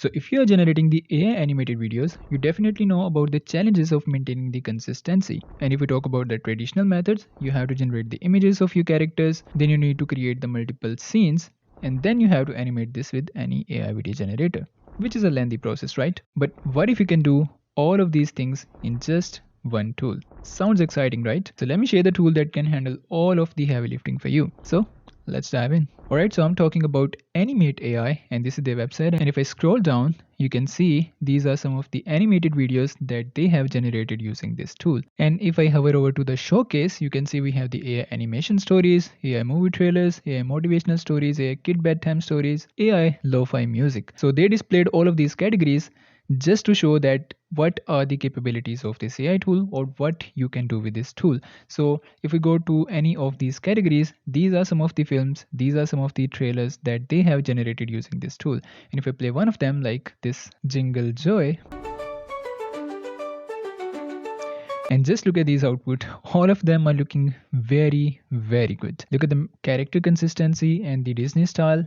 So if you are generating the AI animated videos, you definitely know about the challenges of maintaining the consistency. And if we talk about the traditional methods, you have to generate the images of your characters, then you need to create the multiple scenes, and then you have to animate this with any AI video generator, which is a lengthy process, right? But what if you can do all of these things in just one tool? Sounds exciting, right? So let me share the tool that can handle all of the heavy lifting for you. So let's dive in. Alright, so I'm talking about Animate AI, and this is their website. And if I scroll down, you can see these are some of the animated videos that they have generated using this tool. And if I hover over to the showcase, you can see we have the AI animation stories, AI movie trailers, AI motivational stories, AI kid bedtime stories, AI lo-fi music. So they displayed all of these categories just to show that what are the capabilities of this AI tool or what you can do with this tool. So if we go to any of these categories, these are some of the films, these are some of the trailers that they have generated using this tool. And if I play one of them, like this Jingle Joy, and just look at these output, all of them are looking very, very good. Look at the character consistency and the Disney style.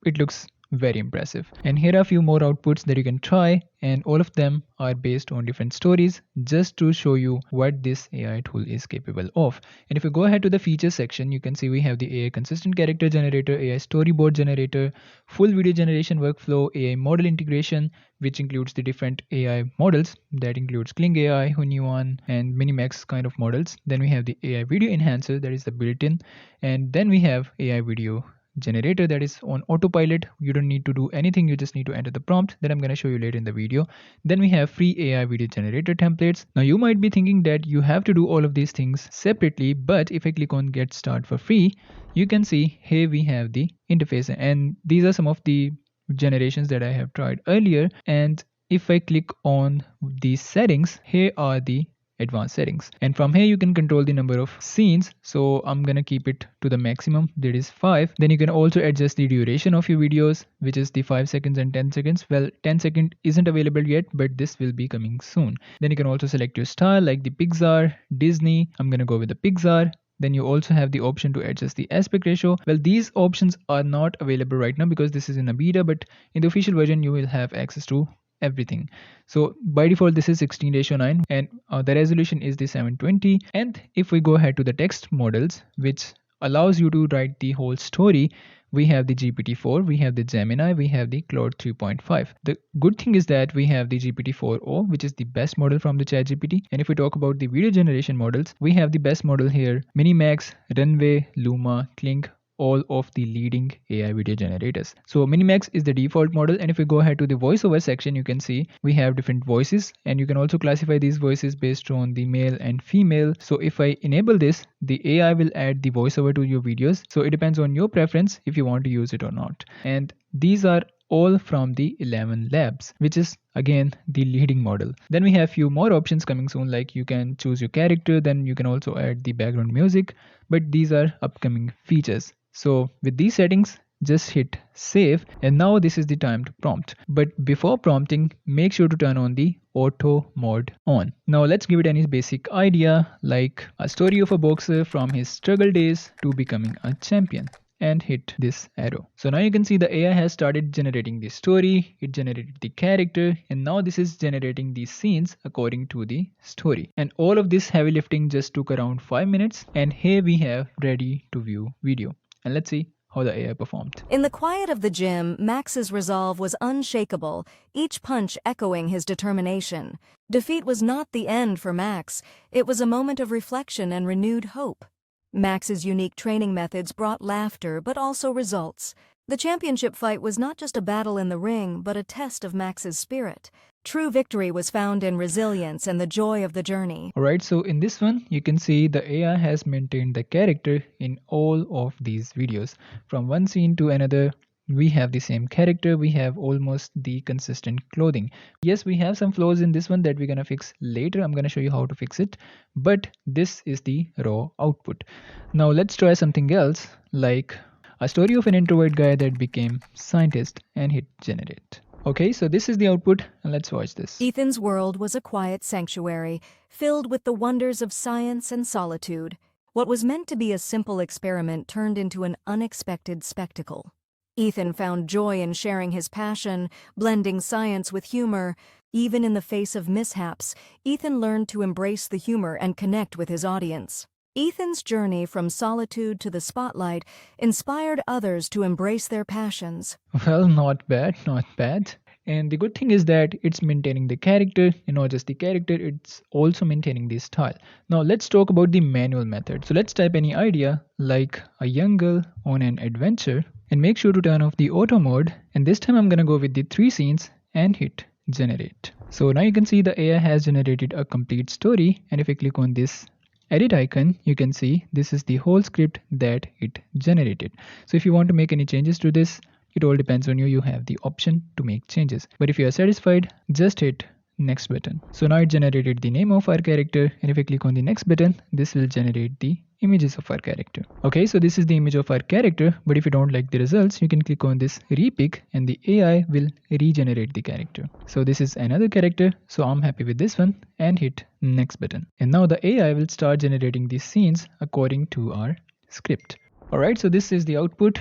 It looks very impressive. And here are a few more outputs that you can try, and all of them are based on different stories just to show you what this AI tool is capable of. And if you go ahead to the features section, you can see we have the AI consistent character generator, AI storyboard generator, full video generation workflow, AI model integration, which includes the different AI models. That includes Kling AI, Hunyuan, and Minimax kind of models. Then we have the AI video enhancer, that is the built-in, and then we have AI video generator that is on autopilot. You don't need to do anything, you just need to enter the prompt that I'm going to show you later in the video. Then we have free AI video generator templates. Now you might be thinking that you have to do all of these things separately, but if I click on get start for free, you can see here we have the interface, and these are some of the generations that I have tried earlier. And if I click on these settings, here are the advanced settings, and from here you can control the number of scenes. So I'm gonna keep it to the maximum, that is 5. Then you can also adjust the duration of your videos, which is the 5 seconds and 10 seconds. Well, 10-second isn't available yet, but this will be coming soon. Then you can also select your style, like the Pixar, Disney. I'm gonna go with the Pixar. Then you also have the option to adjust the aspect ratio. Well, these options are not available right now because this is in a beta, but in the official version you will have access to everything. So by default this is 16:9, and the resolution is the 720. And if we go ahead to the text models, which allows you to write the whole story, we have the GPT-4, we have the Gemini, we have the Claude 3.5. The good thing is that we have the GPT-4o, which is the best model from the ChatGPT. And if we talk about the video generation models, we have the best model here: Minimax, Runway, Luma, Kling, all of the leading AI video generators. So Minimax is the default model. And if we go ahead to the voiceover section, you can see we have different voices, and you can also classify these voices based on the male and female. So if I enable this, the AI will add the voiceover to your videos. So it depends on your preference if you want to use it or not. And these are all from the 11 labs, which is again the leading model. Then we have few more options coming soon, like you can choose your character, then you can also add the background music, but these are upcoming features. So with these settings, just hit save, and now this is the time to prompt. But before prompting, make sure to turn on the auto mode on. Now let's give it any basic idea, like a story of a boxer from his struggle days to becoming a champion, and hit this arrow. So now you can see the AI has started generating the story, it generated the character, and now this is generating the scenes according to the story. And all of this heavy lifting just took around 5 minutes, and here we have ready to view video. And let's see how the AI performed. In the quiet of the gym, Max's resolve was unshakable, each punch echoing his determination. Defeat was not the end for Max. It was a moment of reflection and renewed hope. Max's unique training methods brought laughter, but also results. The championship fight was not just a battle in the ring, but a test of Max's spirit. True victory was found in resilience and the joy of the journey. Alright, so in this one, you can see the AI has maintained the character in all of these videos. From one scene to another, we have the same character, we have almost the consistent clothing. Yes, we have some flaws in this one that we're gonna fix later. I'm gonna show you how to fix it, but this is the raw output. Now let's try something else, like a story of an introvert guy that became scientist, and hit generate. Okay, so this is the output, and let's watch this. Ethan's world was a quiet sanctuary, filled with the wonders of science and solitude. What was meant to be a simple experiment turned into an unexpected spectacle. Ethan found joy in sharing his passion, blending science with humor. Even in the face of mishaps, Ethan learned to embrace the humor and connect with his audience. Ethan's journey from solitude to the spotlight inspired others to embrace their passions. Well, not bad, not bad. And the good thing is that it's maintaining the character, and not just the character, it's also maintaining the style. Now let's talk about the manual method. So let's type any idea like a young girl on an adventure and make sure to turn off the auto mode. And this time I'm gonna go with the 3 scenes and hit generate. So now you can see the AI has generated a complete story, and if I click on this edit icon, you can see this is the whole script that it generated. So if you want to make any changes to this, it all depends on you. You have the option to make changes. But if you are satisfied, just hit next button. So now it generated the name of our character, and if I click on the next button, this will generate the images of our character. Okay, so this is the image of our character, but if you don't like the results, you can click on this repick and the AI will regenerate the character. So this is another character, so I'm happy with this one and hit next button. And now the AI will start generating these scenes according to our script. Alright, so this is the output.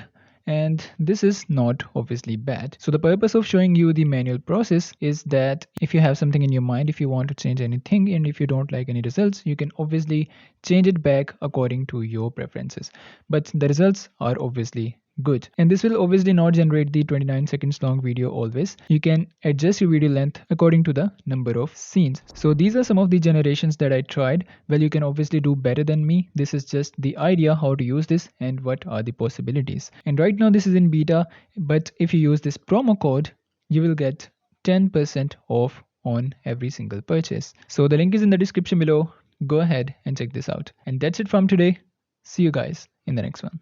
And this is not obviously bad. So the purpose of showing you the manual process is that if you have something in your mind, if you want to change anything, and if you don't like any results, you can obviously change it back according to your preferences. But the results are obviously good. And this will obviously not generate the 29 seconds long video always. You can adjust your video length according to the number of scenes. So these are some of the generations that I tried. Well, you can obviously do better than me. This is just the idea how to use this and what are the possibilities. And right now this is in beta, but if you use this promo code, you will get 10% off on every single purchase. So the link is in the description below. Go ahead and check this out. And that's it from today. See you guys in the next one.